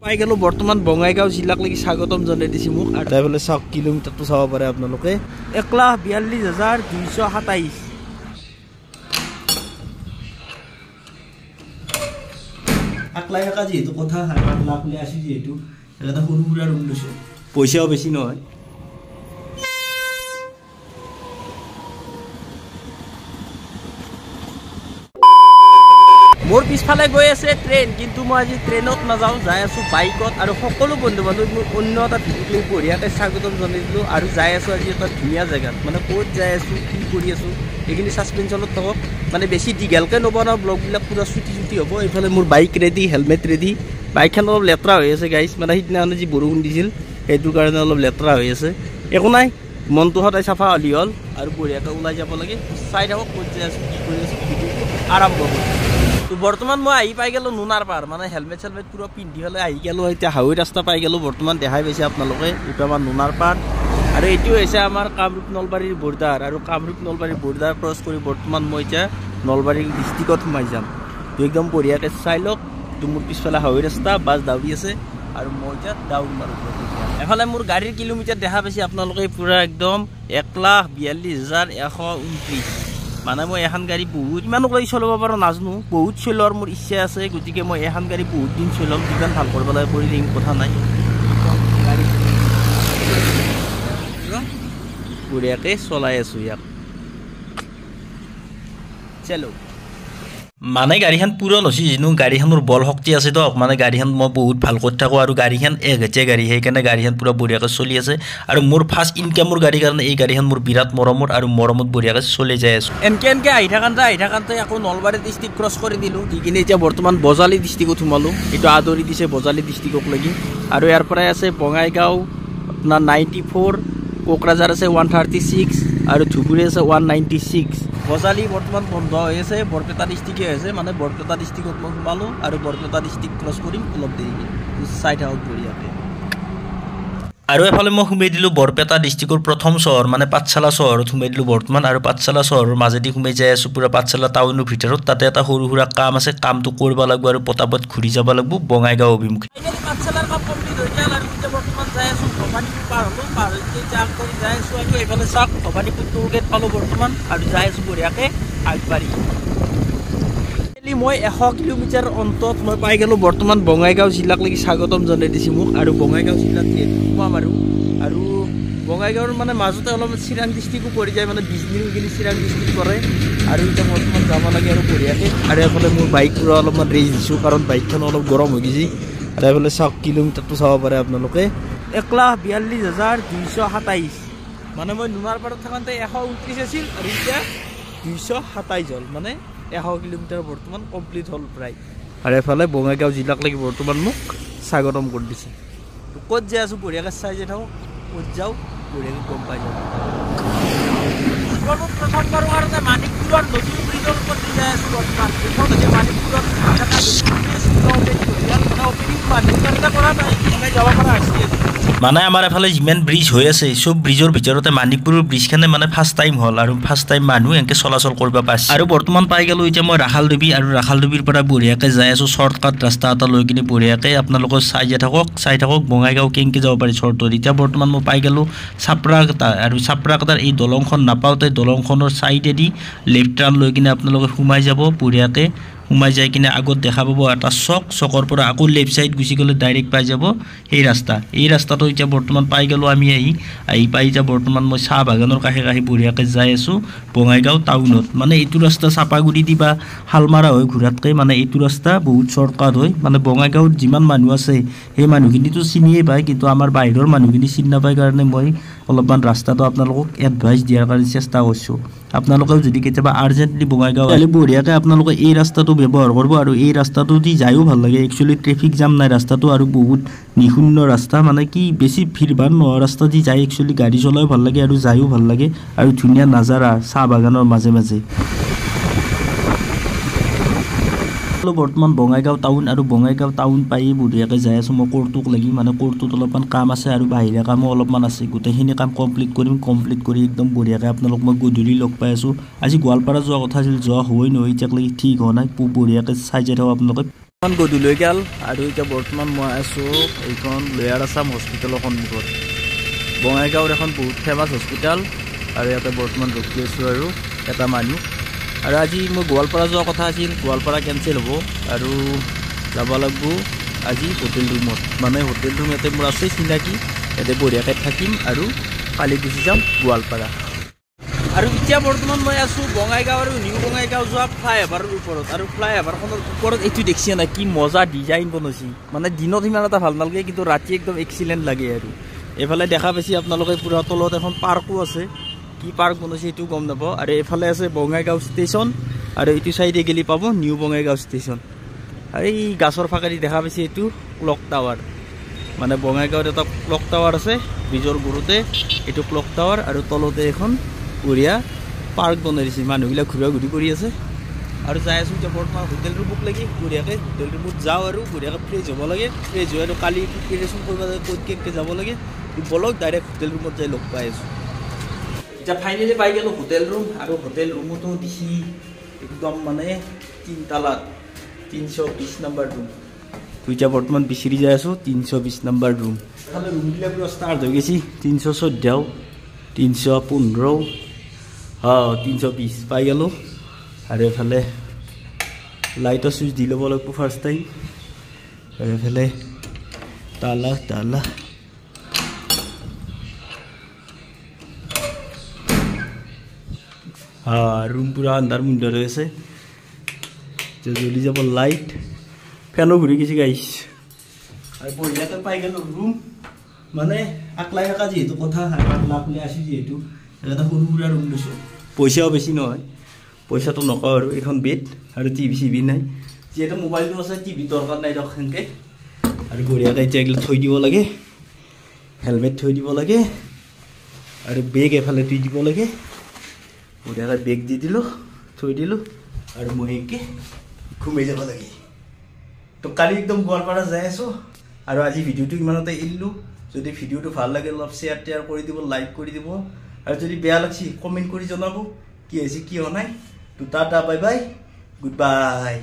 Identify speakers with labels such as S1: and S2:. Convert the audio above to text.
S1: পাই গেল বৰ্তমান বঙাইগাঁও জিলাক লাগি স্বাগতম জনাই দিছে মোক আৰু তাইফালে চাওক কিলোমিটাৰটো চাব পাৰে আপোনালোকে 1,42,227 আকলাই একা যেহেতু কথা লাখ লৈ আছো যেহেতু এটা সৰু সুৰা ৰুম লৈছো পইচাও বেছি নহয় मोर पिछफाले गई आछे ट्रेन किन्तु मैं आज ट्रेनत नाजाऊ जाय आछो बाइकत और सकलो बंधु बान्धव मोर अन्य एटा भिडिओ बढियाके स्वागतम जनाइ दिलो और जाय आछो आज एटा धुनिया जगात माने कत जाय आछो कि करि आछो एखिनि सासपेन्सनत थकक माने बेसी दीघलके नबनाও ब्लग बिला पूरा छुटी छुटी हबो एफाले मोर बाइक रेडी हेलमेट रेडी बाइकखान अलप लेतरा হৈ আছে गाइस माने हिदिनाखने जी बरषुण दिছিল एटु कारणे अलप लेतरा হৈ আছে एकো নাই मनটো हटाय साफा हলি हल और बढियाके उলাই যাব লাগে চাই থাকক কত যাই আছো কি কৰি আছো ভিডিওটো আৰম্ভ কৰো तो बर्तमान मैं आई पाई गलो नुनार पार माने हेलमेट सेलमेट पूरा पिंधि हले आई गलो एटा हावै रास्ता पाई गलो बर्तमान देखाइ पाइसे आपनालोके एटा आमार नुनार पार और एटु হৈছে आमार कामरूप नलबारीर बर्डार और कामरूप नलबारीर बर्डार क्रस करि बर्तमान मैं एटा नलबारी डिस्ट्रिक्टत सोमाइ जाम तो एकदम बढियाके चाइ लक तो मोर पिछफाले हावै रास्ता बास दाउरि আছে और मैं एटा दाउर मारो एफाले मोर गाड़ीर किलोमीटर দেখা পাইছে आपनालोके पूरा एकदम 1,42,129 माने मैं एखान गाड़ी बहुत इमानक लगे चलाब पारो नाजनो बहुत चलोर मोर इच्छा आछे गतिके मैं एखान गाड़ी बहुत दिन चलाम जिमान भाल करब लागे करि दिम कथा नाइ बढियाके चलाई आछो याक चलो माने गाड़ीखान पुरन हसी जिनु गाड़ीखानर बल शक्ति আছে তো মানে গাড়ীখান মই বহুত ভাল কৰি থাকো আৰু গাড়ীখান এগেছে গাড়ী হেইকাৰণে গাড়ীখান পুৰা বঢ়িয়াকে চলি আছে আৰু মোৰ ফাৰ্স্ট ইনকামৰ গাড়ী কাৰণে এই গাড়ীখান মোৰ বিৰাট মৰমত আৰু মৰমত বঢ়িয়াকে চলি যায় আছে এনকে আহি থাকান্তে আকৌ নলবাৰী ডিস্ট্ৰিক্ট ক্ৰছ কৰি দিলো দিকিনে এতিয়া বৰ্তমান বজালি ডিস্ট্ৰিক্টত সোমালো এটো আদৰি দিছে বজালি ডিস্ট্ৰিক্টক লাগি আৰু ইয়াৰ পৰাই আছে বঙাইগাঁও আপোনাৰ 94 কোকৰাঝাৰ আছে 136 और धुबुरी আছে 196 बजाली बर्तमान बंध হৈ আছে बरपेटा डिस्ट्रिक्ट আছে মানে बरपेटा डिस्ट्रिक्टत মই সোমালো আৰু बरपेटा डिस्ट्रिक्ट क्रस কৰিম অলপ দেৰিকে সাইড আউট বঢ়িয়াকে আৰু এফালে মই সোমাই দিলো বৰপেটা ডিস্ট্ৰিক্টৰ প্ৰথম চহৰ মানে পাঠশালা চহৰত সোমাই দিলো বৰ্তমান আৰু পাঠশালা চহৰৰ মাজেদি সোমাই যাই আছো পুৰা পাঠশালা টাউনৰ ভিতৰত তাতে এটা সৰু সুৰা কাম আছে কামটো কৰিব লাগিব আৰু পটাপট ঘূৰি যাব লাগিব বঙাইগাঁও অভিমুখে পাঠশালাৰ কাম কমপ্লিট হৈ গ'ল আৰু এতিয়া বৰ্তমান যাই আছো ভবানীপুৰ পাৰ হৈ যাক কৰি যাই আছো আৰু এইফালে চাওক ভবানীপুৰ টোল গেট পালো বৰ্তমান আৰু যাই আছো বঢ়িয়াকে আগবাঢ়ি मैं 100 किलोमीटर अंतत मैं पाई गलो बर्तमान बङाइगाঁও जिलाक लगी स्वागतम जनाइ दिছে মোক और बङाइगाঁও जिलात सोमाम और बङाइगाঁওर माने মাজতে अलप चिरां डिस्ट्रिक्टो परि जाय माने बिजनी गली चिरां डिस्ट्रिक्ट परे और इटा बर्तमान जाब लागे और बढियाके और एफाले मोर बाइक पुरा अलपमान रेस्ट दिछु कारण बाइकखन अलप गरम হৈ গৈছে और एफाले 100 किलोमीटरটো চাব পাৰে আপোনালোকে 1,42,227 माने मैं नुनार पाৰত থাকান্তে 129 আছিল और इटा 227 হল माने 100 किलोमीटर बर्तमान कमप्लीट हल प्राय और एफाले बङाइगाঁও जिलाक लगी बर्तमान मुक स्वागतम कर दिছে तो कत जाय आছো बढियाके चाइ जाय थाको कत जाओ बढियाके गम पाइ जाओ प्रथमबार কাৰণে মানিকপুৰৰ নতুন ব্ৰিজৰ ওপৰত যাই আছো বৰ্তমান এখন যে মানিকপুৰত माने आमार एफाले जिमान ब्रिज হৈ আছে सब ब्रिजर ভিতৰতে মানিকপুৰৰ ব্ৰিজখানে মানে ফাৰ্স্ট টাইম হল আৰু ফাৰ্স্ট টাইম মানুহ এনেকে চলাচল কৰিব পাইছে আৰু বৰ্তমান পাই গলো এতিয়া মই ৰাখালদবি আৰু ৰাখালদবিৰ পৰা বঢ়িয়াকে যাই আছো শৰ্টকাট ৰাস্তা এটা লৈ কিনে বঢ়িয়াকে আপোনালোকৰ চাই থাকক বঙাইগাঁও কেংকে যাব পাৰি শৰ্টত এতিয়া বৰ্তমান মই পাই গলো চাপৰাকটা আৰু চাপৰাকটাৰ এই দলংখন নাপাওতে দলংখনৰ সাইডেদি লেফট টাৰ্ণ লৈ কিনে আপোনালোকে সোমাই যাব বঢ়িয়াকে সোমাই যাই কিনে আগত দেখা পাব এটা চকৰ পৰা আকৌ লেফট সাইড গুছি গলে ডাইৰেক্ট পাই যাব এই ৰাস্তাটো এতিয়া বৰ্তমান পাই গলো আমি আহি পাই যা বৰ্তমান মই চাহ বাগানৰ কাষে কাষে বঢ়িয়াকে যাই আছো বঙাইগাঁও টাউনত মানে এইটো ৰাস্তা চাপাগুৰি দি বা হালমাৰা হৈ ঘুৰাতকৈ মানে এইটো ৰাস্তা বহুত শৰ্টকাট হয় মানে বঙাইগাঁৱত যিমান মানুহ আছে সেই মানুহখিনিতো চিনিয়ে পায় কিন্তু আমাৰ বাহিৰৰ মানুহখিনি চিনি নাপায় কাৰণে মই অলপমান ৰাস্তাটো আপোনালোকক এডভাইস দিয়াৰ কাৰণে চেষ্টা কৰিছো আপোনালোকেও যদি কেতিয়াবা আৰ্জেন্টলি বঙাইগাঁও আহিলে বঢ়িয়াকে আপোনালোকে এই ৰাস্তাটো ব্যৱহাৰ কৰিব আৰু এই ৰাস্তাটো দি যায়ও ভাল লাগে একচুয়ালি ট্ৰাফিক জাম নাই ৰাস্তাটো আৰু বহুত নিখুন্ন ৰাস্তা মানে কি বেছি ভিৰভাৰ নোহোৱা ৰাস্তা দি যাই একচুয়ালি গাড়ী চলায়ও ভাল লাগে আৰু যায়ও ভাল লাগে আৰু ধুনীয়া নাজাৰা চাহ বাগানৰ মাজে মাজে বৰ্তমান বঙাইগাঁও টাউন আৰু বঙাইগাঁও টাউন পাই বঢ়িয়াকে যাই আছো মই কোৰ্টক লাগি মানে কোৰ্টত অলপমান কাম আছে আৰু বাহিৰা কামো অলপমান আছে গোটেইখিনি কাম কমপ্লিট কৰি একদম বঢ়িয়াকে আপোনালোক মই গধূলি লগ পাই আছো আজি গোৱালপাৰা যোৱা কথা আছিল যোৱা হৈ নহয় এতিয়ালৈকে ঠিক হোৱা নাই বঢ়িয়াকে চাই যাই থাকক আপোনালোকে এখন গধূলি গেল আৰু এতিয়া বৰ্তমান মই আছোঁ এইখন লোৱাৰ আছাম হস্পিটেলৰ সন্মুখত। বঙাইগাঁৱৰ এখন বহুত ফেমাছ হস্পিটেল আৰু ইয়াতে বৰ্তমান ৰখি আছোঁ আৰু এটা মানুহ। আৰু আজি মই গোৱালপাৰা যোৱা কথা আছিল, গোৱালপাৰা কেঞ্চেল হ'ব আৰু যাব লাগিব আজি হোটেল ৰুমত। মানে হোটেল ৰুম ইয়াতে মোৰ আছে চিনাকি, ইয়াতে বঢ়িয়াকৈ থাকিম আৰু কালি গুচি যাম গোৱালপাৰা। আৰু এতিয়া বৰ্তমান মই আছোঁ বঙাইগাঁও আৰু নিউ বঙাইগাঁও যোৱা ফ্লাইঅভাৰৰ ওপৰত। আৰু ফ্লাইঅভাৰখনৰ ওপৰত এইটো দেখিছে না কি মজা ডিজাইন বনাইছে। মানে দিনত ইমান এটা ভাল নালাগে, কিন্তু ৰাতি একদম এক্সিলেণ্ট লাগে। আৰু এইফালে দেখা পাইছে আপোনালোকে পুৰা তলত এখন পাৰ্কো আছে, কি পাৰ্ক বনাইছে এইটো গম নাপাওঁ। আৰু এইফালে আছে বঙাইগাঁও ষ্টেচন আৰু এইটো চাইডে গেলি পাব নিউ বঙাইগাঁও ষ্টেচন। আৰু এই গাছৰ ফাঁকেদি দেখা পাইছে এইটো ক্লক টাৱাৰ। মানে বঙাইগাঁৱত এটা ক্লক টাৱাৰ আছে ব্ৰিজৰ গুৰুতে, এইটো ক্লক টাৱাৰ। আৰু তলতে এখন বঢ়িয়া পাৰ্ক বনাই দিছে, মানুহবিলাক ঘূৰা ঘূৰি কৰি আছে। আৰু যাই আছোঁ এতিয়া বৰ্তমান হোটেল ৰুমক লাগি, বঢ়িয়াকৈ হোটেল ৰুমত যাওঁ আৰু বঢ়িয়াকৈ ফ্ৰেছ হ'ব লাগে। ফ্ৰেছ হৈ আৰু কালি প্ৰিপেৰেশ্যন কৰিব লাগে, ক'ত কেনেকৈ যাব লাগে বলক ডাইৰেক্ট হোটেল ৰুমত যাই লগ পাই আছোঁ। এতিয়া ফাইনেলি পাই গ'লোঁ হোটেল ৰুম। আৰু হোটেল ৰুমতো দিছি একদম মানে 3 তালাত 320 নম্বৰ ৰুম। তো এতিয়া বৰ্তমান বিচাৰি যাই আছোঁ 320 নম্বৰ ৰুম। এইফালে ৰুমবিলাক পুৰা ষ্টাৰ্ট হৈ গৈছে, 314, 315, 320 পাই গ'লোঁ। আৰু এইফালে লাইটৰ চুইচ দি ল'ব লাগিব ফাৰ্ষ্ট টাইম। আৰু এইফালে তালা তালা ৰুম পুৰা আন্ধাৰ মুন্ধাৰ হৈ আছে। জ্বলি যাব লাইট, ফেনো ঘূৰি গৈছে গাইছ। আৰু বঢ়িয়াকৈ পাই গ'লোঁ ৰুম। মানে আকলাই থকা যিহেতু কথা, লাভ লৈ আছোঁ যিহেতু এটা সৰু সুৰা ৰুম লৈছোঁ। পইচাও বেছি নহয়, পইচাটো নকওঁ। আৰু এইখন বেড আৰু টিভি চিভি নাই, যিহেতু মোবাইলটো আছে, টিভি দৰকাৰ নাই ধৰক সেনেকৈ। আৰু বঢ়িয়াকৈ এতিয়া এইগিলা থৈ দিব লাগে, হেলমেট থৈ দিব লাগে আৰু বেগ এফালে থৈ দিব লাগে। বঢ়িয়াকৈ বেগ দি দিলোঁ, থৈ দিলোঁ আৰু মই এনেকৈ ঘুমাই যাব লাগে। তো কালি একদম গোৱালপাৰা যাই আছোঁ। আৰু আজি ভিডিঅ'টো ইমানতে এৰিলোঁ। যদি ভিডিঅ'টো ভাল লাগে অলপ শ্বেয়াৰ টেয়াৰ কৰি দিব, লাইক কৰি দিব। আৰু যদি বেয়া লাগছে কমেণ্ট কৰি জনাব কি হৈছে কি হোৱা নাই। তো tata bye bye, good bye.